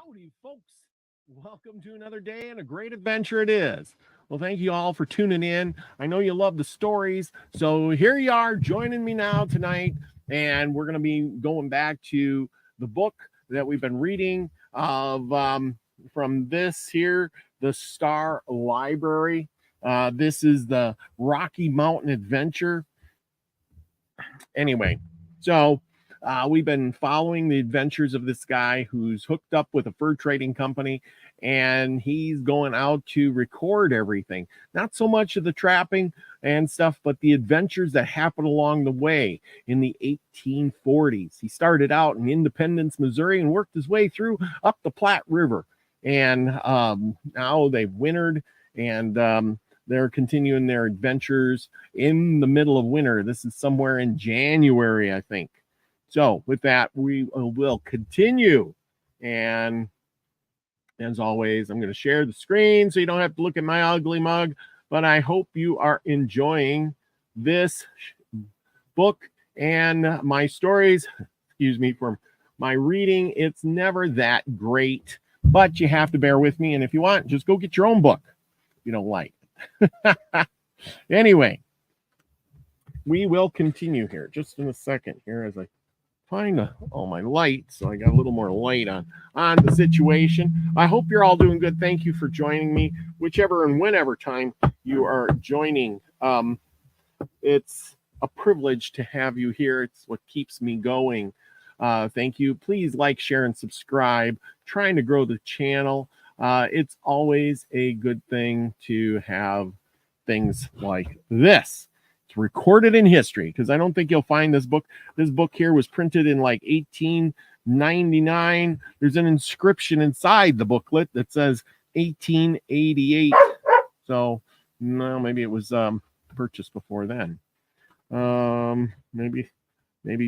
Howdy, folks. Welcome to another day and a great adventure it is. Well, thank you all for tuning in. I know you love the stories. So here you are joining me now tonight. And we're going to be going back to the book that we've been reading from this here, the Star Library. This is the Rocky Mountain Adventure. Anyway, so we've been following the adventures of this guy who's hooked up with a fur trading company, and he's going out to record everything. Not so much of the trapping and stuff, but the adventures that happen along the way in the 1840s. He started out in Independence, Missouri, and worked his way through up the Platte River. And now they've wintered, and they're continuing their adventures in the middle of winter. This is somewhere in January, I think. So with that, we will continue. And as always, I'm going to share the screen so you don't have to look at my ugly mug. But I hope you are enjoying this book and my stories. Excuse me for my reading. It's never that great, but you have to bear with me. And if you want, just go get your own book if you don't like it. Anyway, we will continue here just in a second here as I find my light, so I got a little more light on the situation. I hope you're all doing good. Thank you for joining me, whichever and whenever time you are joining. It's a privilege to have you here. It's what keeps me going. Thank you. Please like, share, and subscribe. Trying to grow the channel. It's always a good thing to have things like this. It's recorded in history, because I don't think you'll find this book. This book here was printed in like 1899. There's an inscription inside the booklet that says 1888. So, no, maybe it was purchased before then. Maybe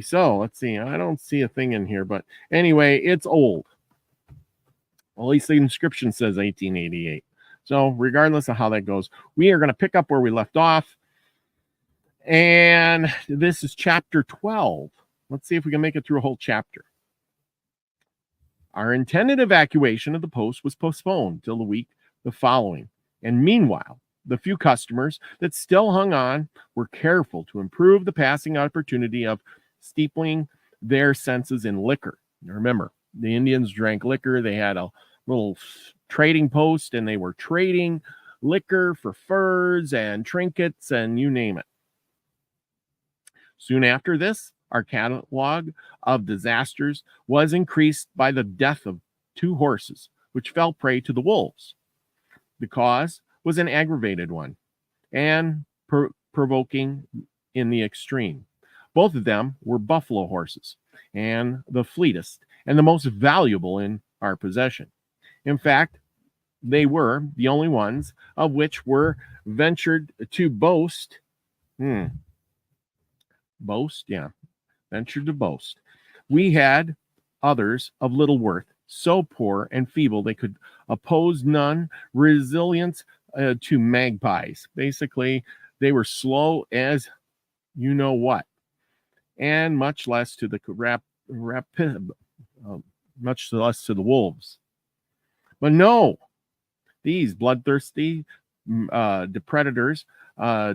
so. Let's see. I don't see a thing in here, but anyway, it's old. Well, at least the inscription says 1888. So regardless of how that goes, we are going to pick up where we left off. And this is chapter 12. Let's see if we can make it through a whole chapter. Our intended evacuation of the post was postponed till the week the following. And meanwhile, the few customers that still hung on were careful to improve the passing opportunity of steepling their senses in liquor. Now remember, the Indians drank liquor. They had a little trading post, and they were trading liquor for furs and trinkets and you name it. Soon after this, our catalog of disasters was increased by the death of 2 horses, which fell prey to the wolves. The cause was an aggravated one and provoking in the extreme. Both of them were buffalo horses, and the fleetest and the most valuable in our possession. In fact, they were the only ones of which were ventured to boast. Ventured to boast. We had others of little worth, so poor and feeble they could oppose none resilience to magpies. Basically, they were slow as you know what, and much less to the much less to the wolves. But no, these bloodthirsty predators,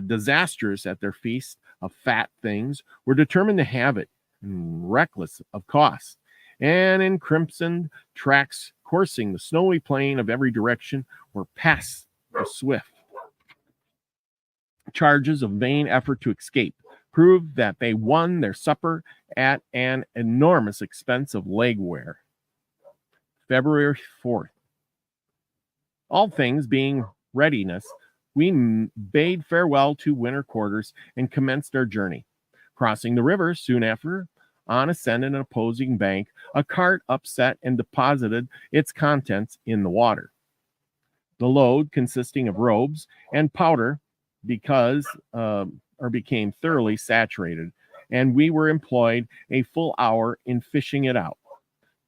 disastrous at their feast of fat things, were determined to have it, reckless of cost, and in crimsoned tracks coursing the snowy plain of every direction were past the swift. Charges of vain effort to escape proved that they won their supper at an enormous expense of leg wear. February 4th. All things being readiness, we bade farewell to winter quarters and commenced our journey. Crossing the river soon after, on ascending an opposing bank, a cart upset and deposited its contents in the water. The load, consisting of robes and powder, became thoroughly saturated, and we were employed a full hour in fishing it out.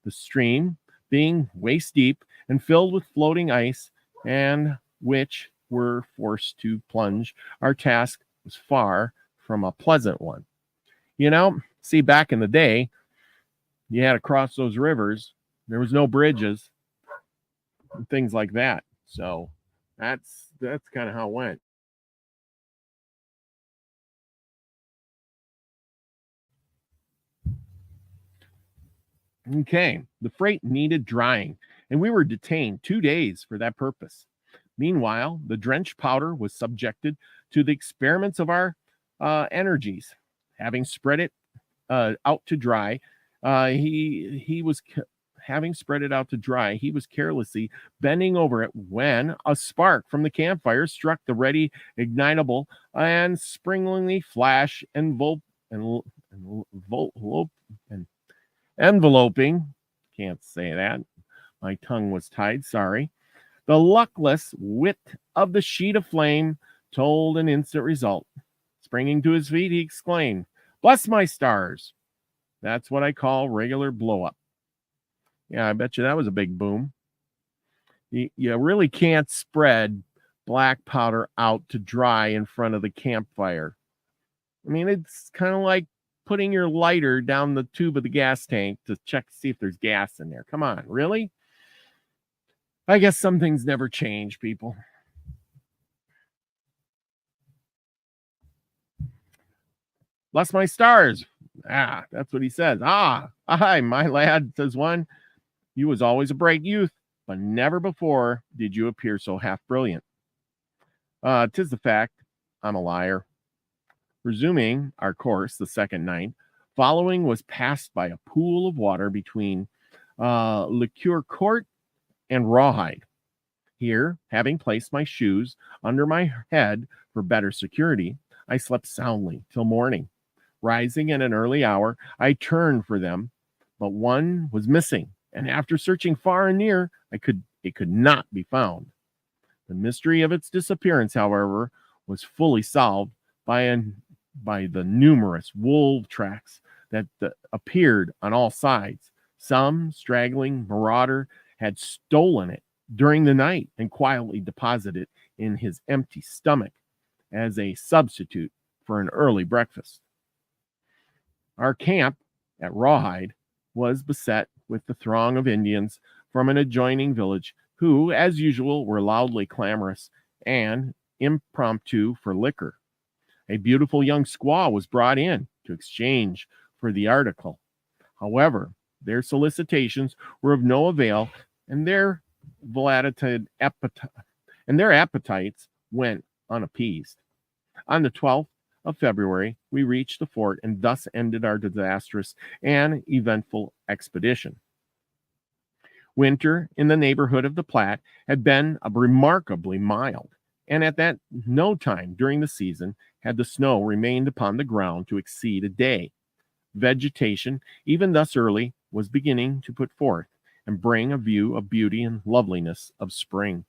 The stream being waist deep and filled with floating ice, and which were forced to plunge, our task was far from a pleasant one. You know, see, back in the day, you had to cross those rivers. There was no bridges. things like that. So that's kind of how it went. Okay, the freight needed drying, and we were detained 2 days for that purpose. Meanwhile, the drenched powder was subjected to the experiments of our energies. Having spread it out to dry, he was having spread it out to dry. He was carelessly bending over it when a spark from the campfire struck the ready ignitable and springlingly flash and enveloping. Can't say that. My tongue was tied. Sorry. The luckless wit of the sheet of flame told an instant result. Springing to his feet, he exclaimed, "Bless my stars! That's what I call regular blow up." Yeah, I bet you that was a big boom. You really can't spread black powder out to dry in front of the campfire. I mean, it's kind of like putting your lighter down the tube of the gas tank to check to see if there's gas in there. Come on, really? I guess some things never change, people. Bless my stars. Ah, that's what he says. Ah, aye, my lad, says one. You was always a bright youth, but never before did you appear so half brilliant. 'Tis the fact, I'm a liar. Resuming our course the second night, following was passed by a pool of water between Liqueur Court and Rawhide. Here, having placed my shoes under my head for better security, I slept soundly till morning. Rising at an early hour, I turned for them, but one was missing, and after searching far and near, it could not be found. The mystery of its disappearance, however, was fully solved by the numerous wolf tracks that appeared on all sides. Some straggling marauder had stolen it during the night and quietly deposited it in his empty stomach as a substitute for an early breakfast. Our camp at Rawhide was beset with the throng of Indians from an adjoining village who, as usual, were loudly clamorous and impromptu for liquor. A beautiful young squaw was brought in to exchange for the article. However, their solicitations were of no avail, and their appetites went unappeased. On the 12th of February, we reached the fort and thus ended our disastrous and eventful expedition. Winter in the neighborhood of the Platte had been remarkably mild, and at that no time during the season had the snow remained upon the ground to exceed a day. Vegetation, even thus early, was beginning to put forth and bring a view of beauty and loveliness of spring.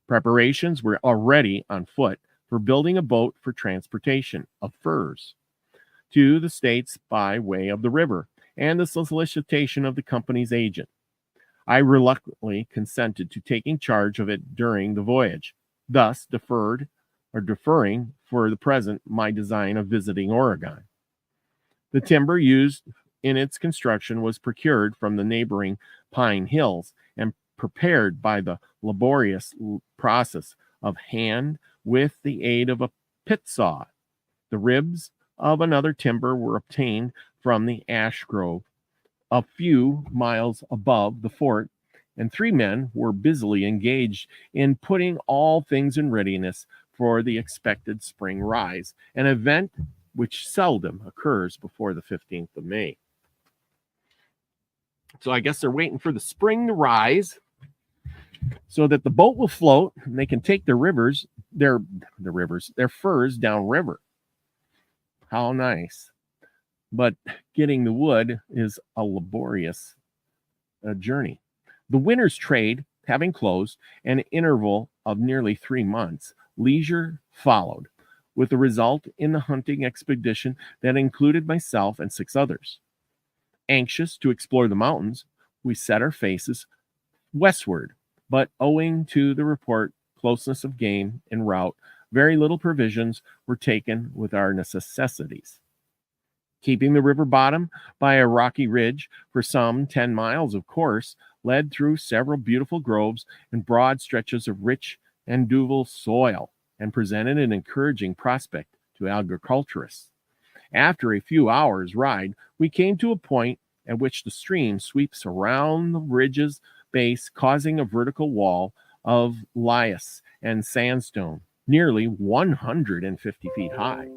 Preparations were already on foot for building a boat for transportation of furs to the States by way of the river and the solicitation of the company's agent. I reluctantly consented to taking charge of it during the voyage, thus deferring for the present my design of visiting Oregon. The timber used in its construction was procured from the neighboring pine hills and prepared by the laborious process of hand with the aid of a pit saw. The ribs of another timber were obtained from the ash grove a few miles above the fort, and 3 men were busily engaged in putting all things in readiness for the expected spring rise, an event which seldom occurs before the 15th of May. So I guess they're waiting for the spring to rise so that the boat will float and they can take their furs downriver. How nice. But getting the wood is a laborious journey. The winter's trade having closed, an interval of nearly 3 months, leisure followed, with the result in the hunting expedition that included myself and 6 others. Anxious to explore the mountains, we set our faces westward, but owing to the report closeness of game en route, very little provisions were taken with our necessities. Keeping the river bottom by a rocky ridge for some 10 miles, of course, led through several beautiful groves and broad stretches of rich and duval soil, and presented an encouraging prospect to agriculturists. After a few hours' ride, we came to a point at which the stream sweeps around the ridge's base, causing a vertical wall of lias and sandstone, nearly 150 feet high.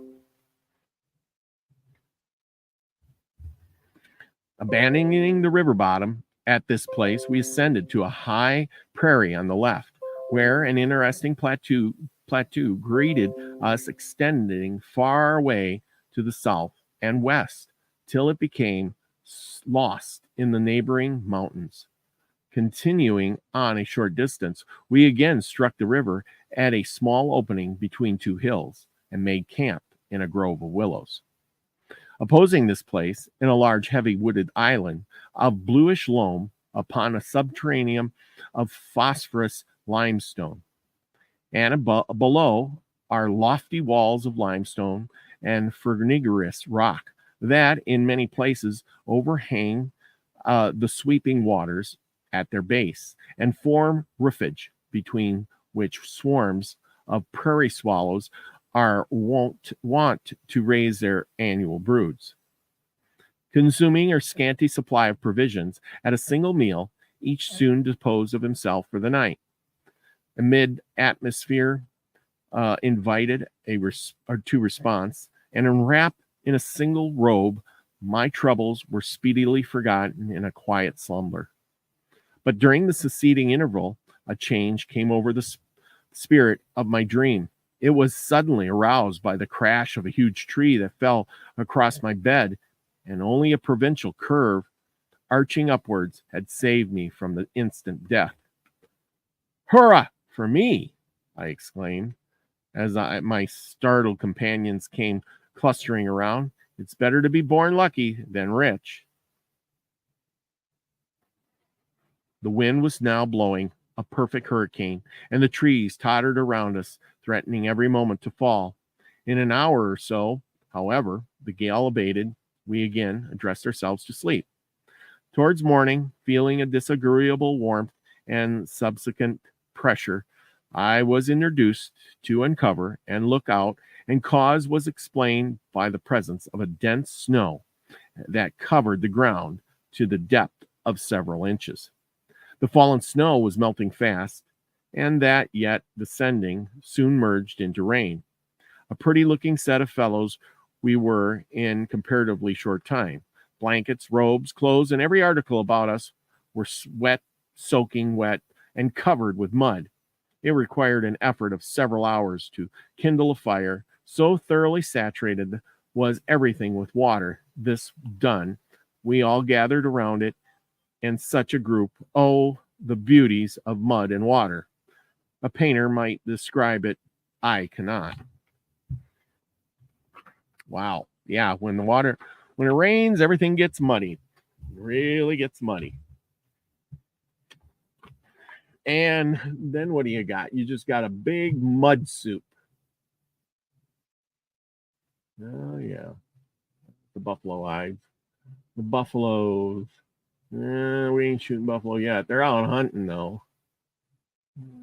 Abandoning the river bottom at this place, we ascended to a high prairie on the left, where an interesting plateau greeted us, extending far away to the south and west till it became lost in the neighboring mountains. Continuing on a short distance, we again struck the river at a small opening between two hills and made camp in a grove of willows. Opposing this place, in a large, heavy wooded island of bluish loam upon a subterranean of phosphorus limestone, and below are lofty walls of limestone and fernigerous rock that, in many places, overhang the sweeping waters at their base and form roofage, between which swarms of prairie swallows are wont to raise their annual broods. Consuming our scanty supply of provisions at a single meal, each soon disposed of himself for the night. Amid atmosphere invited to response, and enwrapped in a single robe, my troubles were speedily forgotten in a quiet slumber. But during the succeeding interval, a change came over the spirit of my dream. It was suddenly aroused by the crash of a huge tree that fell across my bed, and only a provincial curve, arching upwards, had saved me from the instant death. "Hurrah for me!" I exclaimed, as my startled companions came clustering around. "It's better to be born lucky than rich." The wind was now blowing a perfect hurricane, and the trees tottered around us, threatening every moment to fall. In an hour or so, however, the gale abated. We again addressed ourselves to sleep. Towards morning, feeling a disagreeable warmth and subsequent pressure, I was introduced to uncover and look out, and cause was explained by the presence of a dense snow that covered the ground to the depth of several inches. The fallen snow was melting fast, and that yet descending soon merged into rain. A pretty-looking set of fellows we were in comparatively short time. Blankets, robes, clothes, and every article about us were soaking wet, and covered with mud. It required an effort of several hours to kindle a fire, so thoroughly saturated was everything with water. This done, we all gathered around it, and such a group, oh, the beauties of mud and water. A painter might describe it, I cannot. Wow. Yeah, when it rains, everything gets muddy. It really gets muddy. And then what do you got? You just got a big mud soup. Oh, yeah. The buffalo eyes. The buffaloes. We ain't shooting buffalo yet. They're out hunting, though.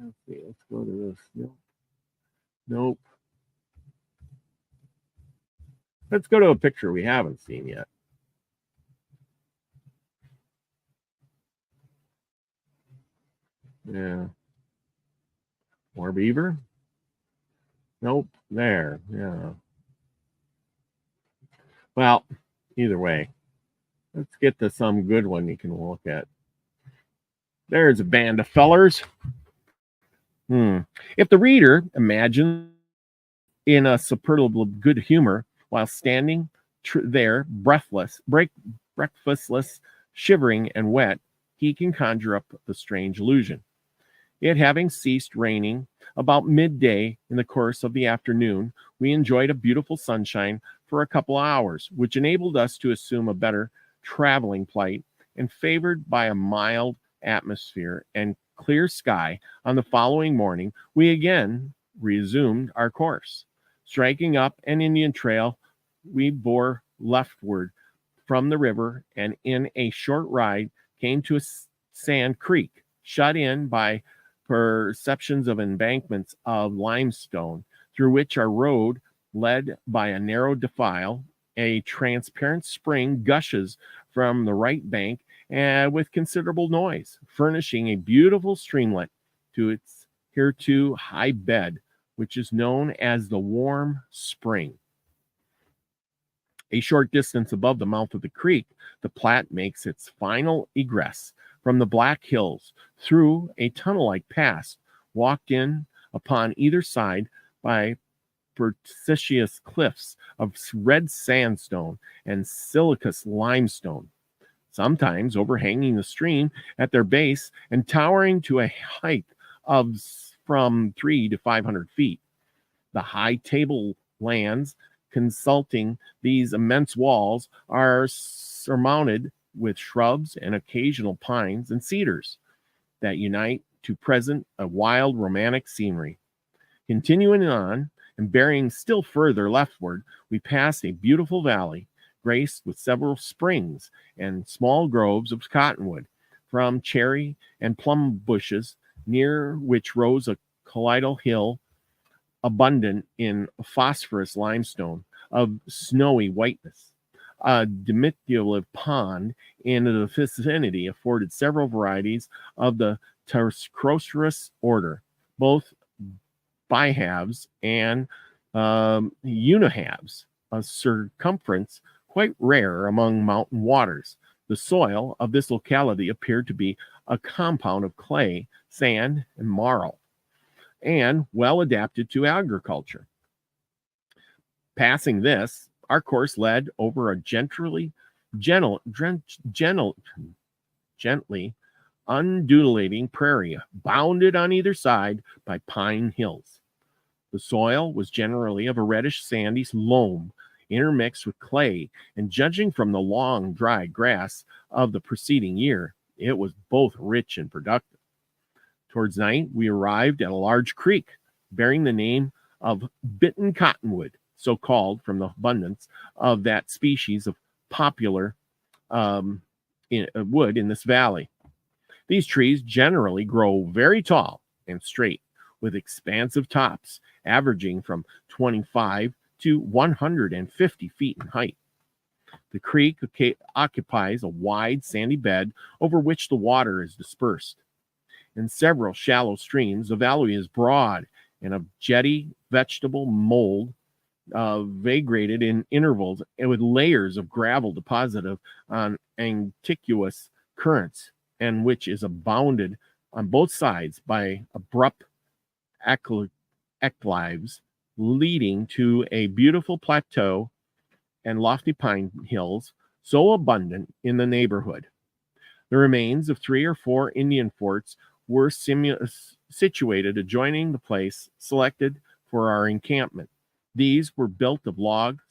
Let's see. Let's go to this. Nope. Let's go to a picture we haven't seen yet. Yeah. More beaver? Nope. There. Yeah. Well, either way, let's get to some good one you can look at. There's a band of fellers. If the reader imagines in a superlative good humor while standing there, breakfastless, shivering and wet, he can conjure up the strange illusion. It having ceased raining about midday in the course of the afternoon, we enjoyed a beautiful sunshine for a couple of hours, which enabled us to assume a better traveling plight, and favored by a mild atmosphere and clear sky, on the following morning, we again resumed our course. Striking up an Indian trail, we bore leftward from the river, and in a short ride came to a sand creek, shut in by perceptions of embankments of limestone, through which our road led by a narrow defile. A transparent spring gushes from the right bank and with considerable noise, furnishing a beautiful streamlet to its hereto high bed, which is known as the Warm Spring. A short distance above the mouth of the creek, the Platte makes its final egress from the Black Hills through a tunnel-like pass, walked in upon either side by precipitous cliffs of red sandstone and siliceous limestone, sometimes overhanging the stream at their base and towering to a height of from 300 to 500 feet. The high tablelands consulting these immense walls are surmounted with shrubs and occasional pines and cedars that unite to present a wild romantic scenery. Continuing on and bearing still further leftward, we pass a beautiful valley graced with several springs and small groves of cottonwood, from cherry and plum bushes, near which rose a colloidal hill abundant in phosphorus limestone of snowy whiteness. A diminutive pond in the vicinity afforded several varieties of the Tercrocerus order, both bihalves and unihalves, a circumference quite rare among mountain waters. The soil of this locality appeared to be a compound of clay, sand, and marl, and well adapted to agriculture. Passing this, our course led over a gently undulating prairie, bounded on either side by pine hills. The soil was generally of a reddish sandy loam, intermixed with clay, and judging from the long dry grass of the preceding year, it was both rich and productive. Towards night, we arrived at a large creek bearing the name of Bitten Cottonwood, so called from the abundance of that species of popular wood in this valley. These trees generally grow very tall and straight, with expansive tops averaging from 25 to 150 feet in height. The creek occupies a wide sandy bed over which the water is dispersed. In several shallow streams, the valley is broad and of jetty vegetable mold, vagrated in intervals and with layers of gravel deposited on antiquous currents, and which is abounded on both sides by abrupt acclives leading to a beautiful plateau and lofty pine hills so abundant in the neighborhood. The remains of 3 or 4 Indian forts were situated adjoining the place selected for our encampment. These were built of logs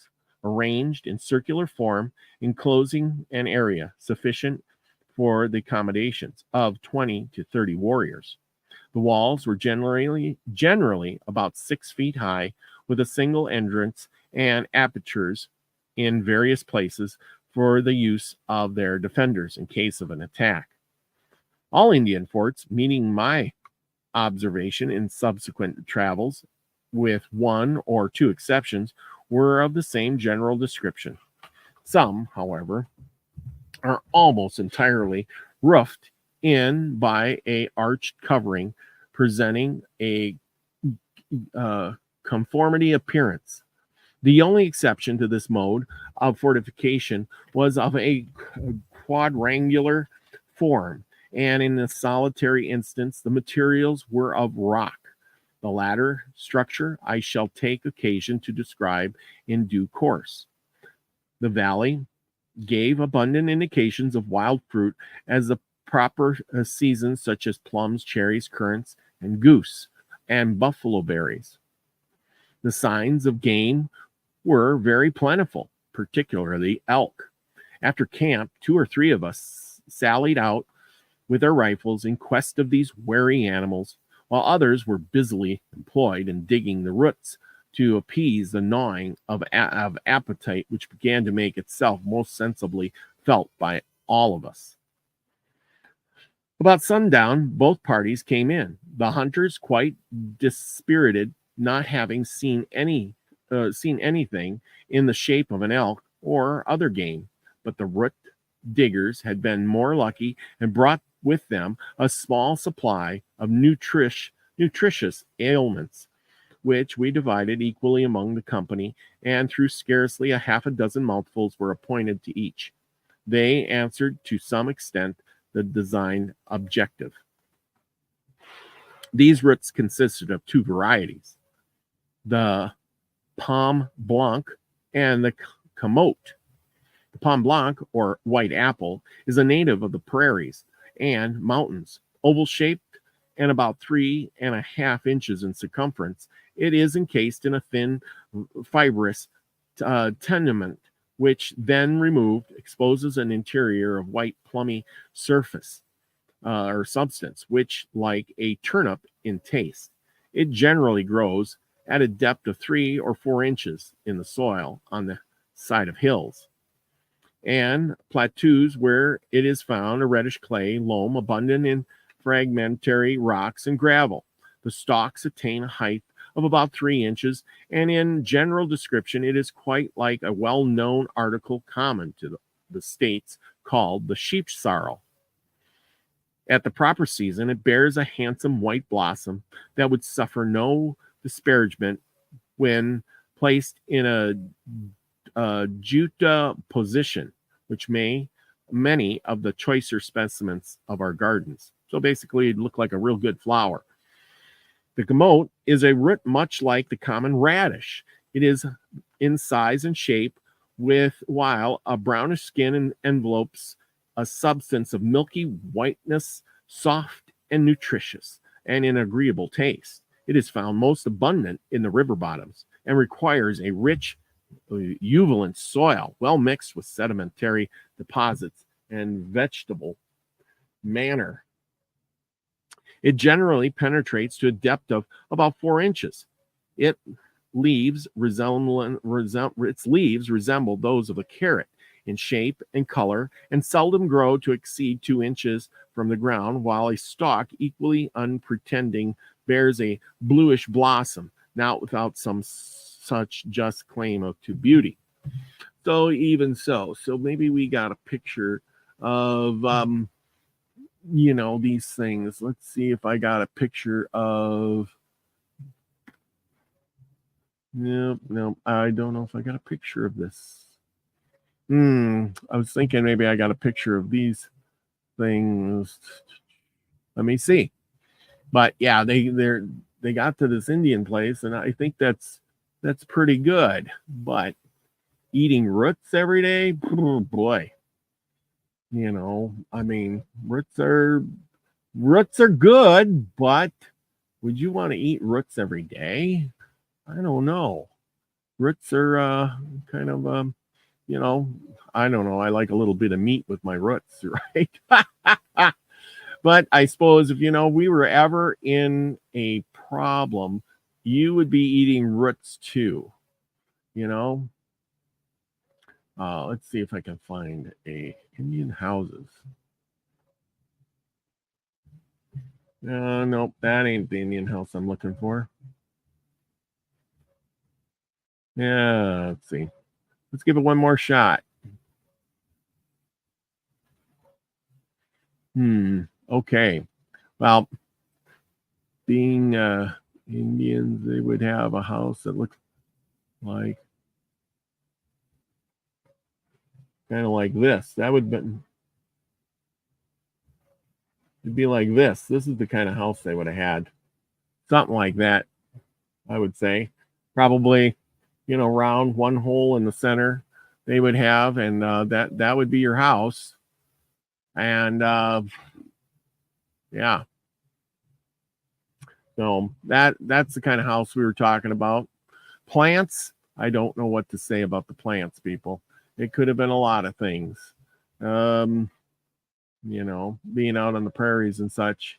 arranged in circular form, enclosing an area sufficient for the accommodations of 20 to 30 warriors. The walls were generally about 6 feet high, with a single entrance and apertures in various places for the use of their defenders in case of an attack. All Indian forts, meeting my observation in subsequent travels, with 1 or 2 exceptions, were of the same general description. Some, however, are almost entirely roofed in by a arched covering, presenting a conformity appearance. The only exception to this mode of fortification was of a quadrangular form, and in this solitary instance, the materials were of rock. The latter structure I shall take occasion to describe in due course. The valley gave abundant indications of wild fruit as the proper seasons, such as plums, cherries, currants, and goose, and buffalo berries. The signs of game were very plentiful, particularly elk. After camp, 2 or 3 of us sallied out with our rifles in quest of these wary animals, while others were busily employed in digging the roots to appease the gnawing of appetite, which began to make itself most sensibly felt by all of us. About sundown, both parties came in. The hunters quite dispirited, not having seen anything in the shape of an elk or other game. But the root diggers had been more lucky and brought with them a small supply of nutritious ailments, which we divided equally among the company, and through scarcely a half a dozen mouthfuls were appointed to each. They answered to some extent the design objective. These roots consisted of two varieties, the Pomme Blanc and the Camote. The Pomme Blanc, or white apple, is a native of the prairies and mountains. Oval shaped and about 3.5 inches in circumference, it is encased in a thin, fibrous tenement, which, then removed, exposes an interior of white plummy surface or substance, which like a turnip in taste. It generally grows at a depth of 3 or 4 inches in the soil on the side of hills and plateaus where it is found a reddish clay loam abundant in fragmentary rocks and gravel. The stalks attain a height of about 3 inches, and in general description, it is quite like a well-known article common to the states called the sheep sorrel. At the proper season, it bears a handsome white blossom that would suffer no disparagement when placed in a juta position, which many of the choicer specimens of our gardens. So basically, it'd look like a real good flower. The Camote is a root much like the common radish. It is in size and shape, while a brownish skin envelopes a substance of milky whiteness, soft and nutritious, and in agreeable taste. It is found most abundant in the river bottoms and requires a rich, uvolent soil, well mixed with sedimentary deposits and vegetable manner. It generally penetrates to a depth of about 4 inches. Its leaves resemble those of a carrot in shape and color, and seldom grow to exceed 2 inches from the ground, while a stalk equally unpretending bears a bluish blossom, not without some such just claim to beauty. So even so maybe we got a picture of these things. Let's see if I got a picture of. No, I don't know if I got a picture of this. I was thinking maybe I got a picture of these things. Let me see. But yeah, they got to this Indian place, and I think that's pretty good. But eating roots every day, oh boy. I mean, roots are good, but would you want to eat roots every day? I don't know. Roots are kind of I don't know. I like a little bit of meat with my roots, right? But I suppose if we were ever in a problem, you would be eating roots too. Let's see if I can find a Indian houses. Nope, that ain't the Indian house I'm looking for. Yeah, let's see. Let's give it one more shot. Okay. Well, being Indians, they would have a house that looks like kind of like this. That would be, it'd be like this. This is the kind of house they would have had. Something like that, I would say. Probably, round, one hole in the center they would have, and that would be your house. And yeah. So that's the kind of house we were talking about. Plants, I don't know what to say about the plants, people. It could have been a lot of things. Being out on the prairies and such.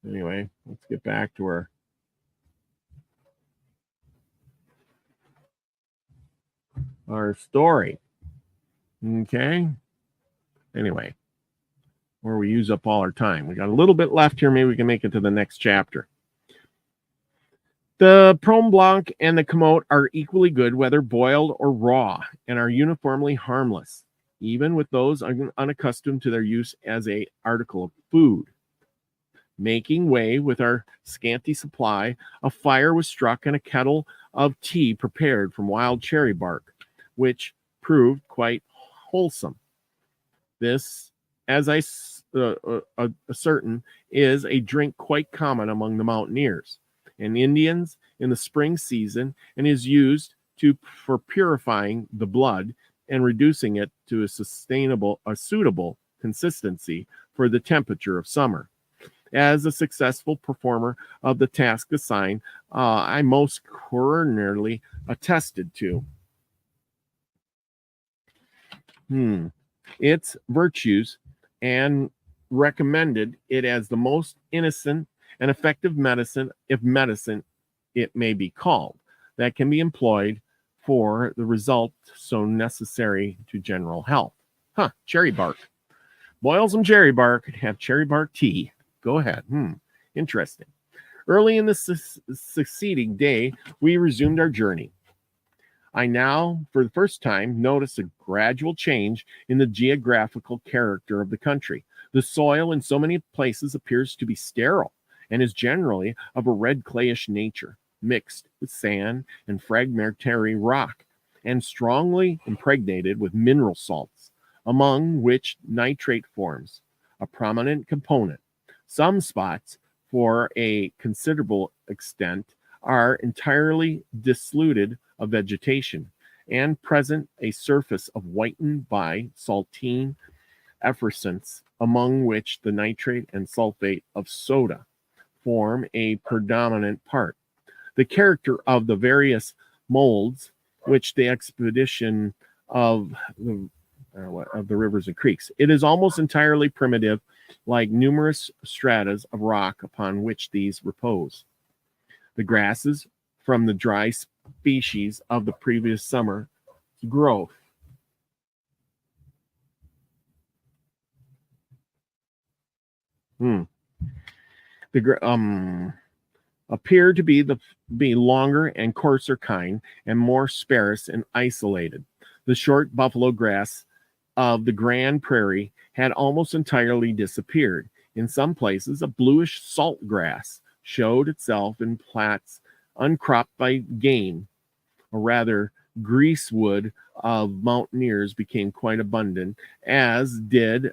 Anyway, let's get back to our story. Okay. Anyway, where we use up all our time. We got a little bit left here. Maybe we can make it to the next chapter. The Prome Blanc and the Camote are equally good, whether boiled or raw, and are uniformly harmless, even with those unaccustomed to their use as an article of food. Making way with our scanty supply, a fire was struck and a kettle of tea prepared from wild cherry bark, which proved quite wholesome. This, as I ascertain, is a drink quite common among the mountaineers and Indians in the spring season, and is used for purifying the blood and reducing it to a suitable consistency for the temperature of summer. As a successful performer of the task assigned, I most coronarily attested to its virtues and recommended it as the most innocent and effective medicine, if medicine it may be called, that can be employed for the result so necessary to general health. Cherry bark. Boil some cherry bark and have cherry bark tea. Go ahead. Interesting. Early in the succeeding day, we resumed our journey. I now, for the first time, noticed a gradual change in the geographical character of the country. The soil in so many places appears to be sterile and is generally of a red clayish nature, mixed with sand and fragmentary rock, and strongly impregnated with mineral salts, among which nitrate forms a prominent component. Some spots, for a considerable extent, are entirely disluted of vegetation, and present a surface of whitened by saltine effervescence, among which the nitrate and sulfate of soda form a predominant part. The character of the various molds which the expedition of the rivers and creeks. It is almost entirely primitive, like numerous stratas of rock upon which these repose. The grasses from the dry species of the previous summer growth appear to be longer and coarser kind and more sparse and isolated. The short buffalo grass of the Grand Prairie had almost entirely disappeared. In some places, a bluish salt grass showed itself in plats uncropped by game, or rather greasewood of mountaineers became quite abundant, as did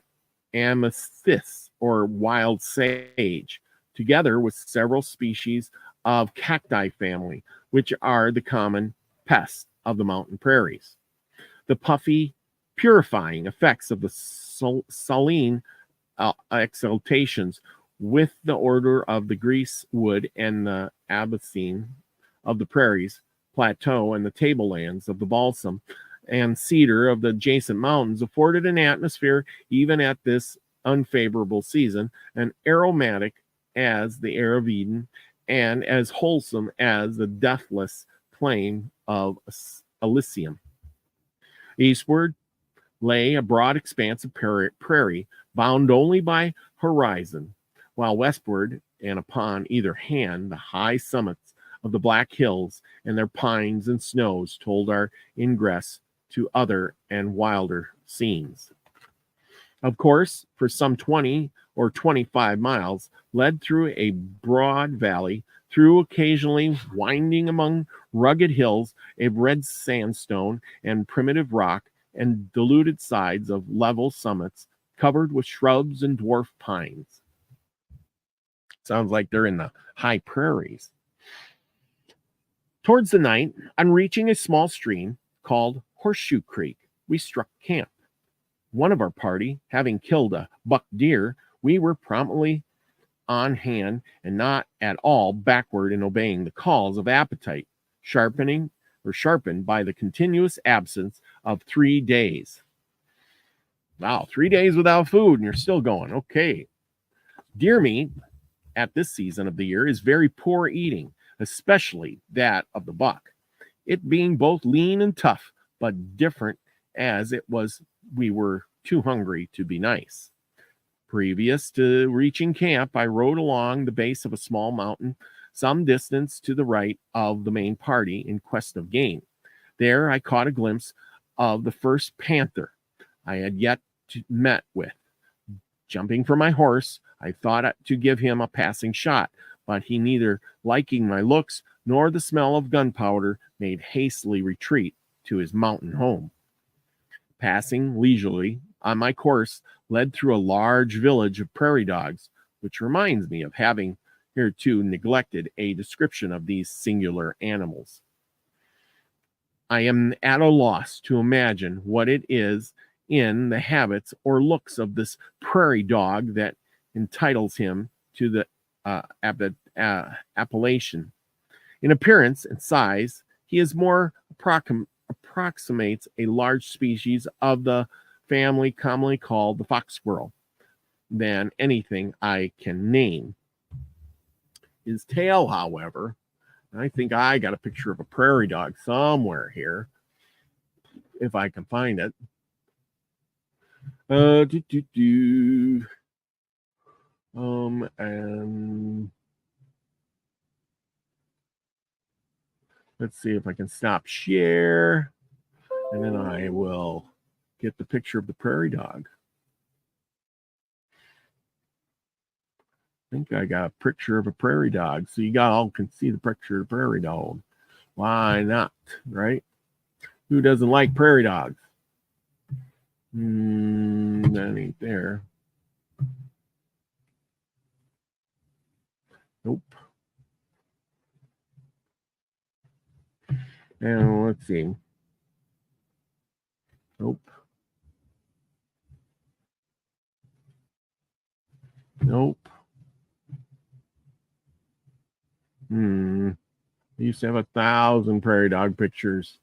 amethyst or wild sage, together with several species of cacti family, which are the common pests of the mountain prairies. The puffy, purifying effects of the saline exhalations with the odor of the greasewood and the abathine of the prairies, plateau, and the tablelands of the balsam and cedar of the adjacent mountains afforded an atmosphere, even at this unfavorable season, and aromatic as the air of Eden, and as wholesome as the deathless plain of Elysium. Eastward lay a broad expanse of prairie, bound only by horizon, while westward and upon either hand the high summits of the Black Hills and their pines and snows told our ingress to other and wilder scenes. Of course, for some 20 or 25 miles, led through a broad valley, through occasionally winding among rugged hills of red sandstone and primitive rock, and diluted sides of level summits covered with shrubs and dwarf pines. Sounds like they're in the high prairies. Towards the night, on reaching a small stream called Horseshoe Creek, we struck camp. One of our party, having killed a buck deer, we were promptly on hand and not at all backward in obeying the calls of appetite, sharpened by the continuous absence of 3 days. Wow, 3 days without food and you're still going. Okay. Deer meat at this season of the year is very poor eating, especially that of the buck, it being both lean and tough, but different as it was we were too hungry to be nice. Previous to reaching camp, I rode along the base of a small mountain some distance to the right of the main party in quest of game. There I caught a glimpse of the first panther I had yet met with. Jumping from my horse, I thought to give him a passing shot, but he, neither liking my looks nor the smell of gunpowder, made hastily retreat to his mountain home. Passing leisurely on my course led through a large village of prairie dogs, which reminds me of having hereto neglected a description of these singular animals. I am at a loss to imagine what it is in the habits or looks of this prairie dog that entitles him to the appellation. In appearance and size, he is more approximates a large species of the family commonly called the fox squirrel than anything I can name. His tail, however, I think I got a picture of a prairie dog somewhere here, if I can find it. And let's see if I can stop share, and then I will get the picture of the prairie dog. I think I got a picture of a prairie dog, so you all can see the picture of the prairie dog. Why not, right? Who doesn't like prairie dogs? That ain't there. Nope. And let's see. Nope. Nope. I used to have 1,000 prairie dog pictures.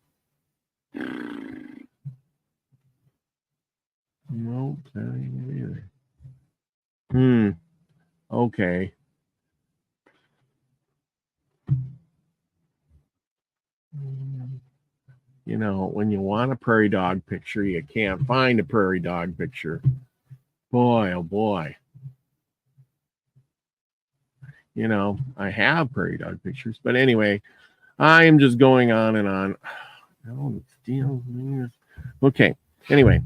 Nope, that ain't it either. Okay. You know, when you want a prairie dog picture, you can't find a prairie dog picture. Boy, oh boy. You know, I have prairie dog pictures, but anyway, I am just going on and on. Okay, anyway,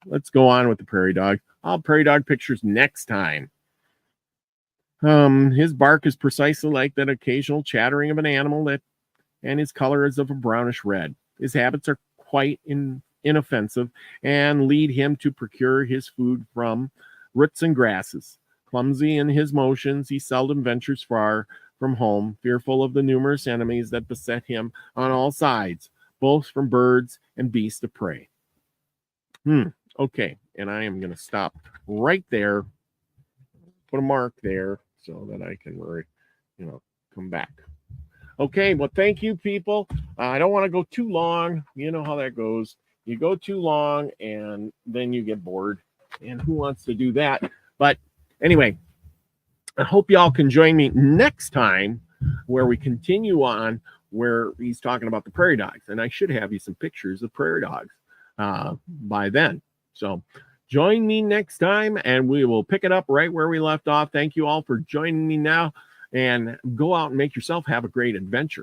let's go on with the prairie dog. I'll have prairie dog pictures next time. His bark is precisely like that occasional chattering of an animal, and his color is of a brownish red. His habits are quite inoffensive and lead him to procure his food from roots and grasses. Clumsy in his motions, he seldom ventures far from home, fearful of the numerous enemies that beset him on all sides, both from birds and beasts of prey. Okay, and I am going to stop right there, put a mark there so that I can, come back. Okay, well, thank you, people. I don't want to go too long. You know how that goes. You go too long, and then you get bored. And who wants to do that? But anyway, I hope y'all can join me next time where we continue on where he's talking about the prairie dogs. And I should have you some pictures of prairie dogs by then. So join me next time, and we will pick it up right where we left off. Thank you all for joining me now, and go out and make yourself have a great adventure.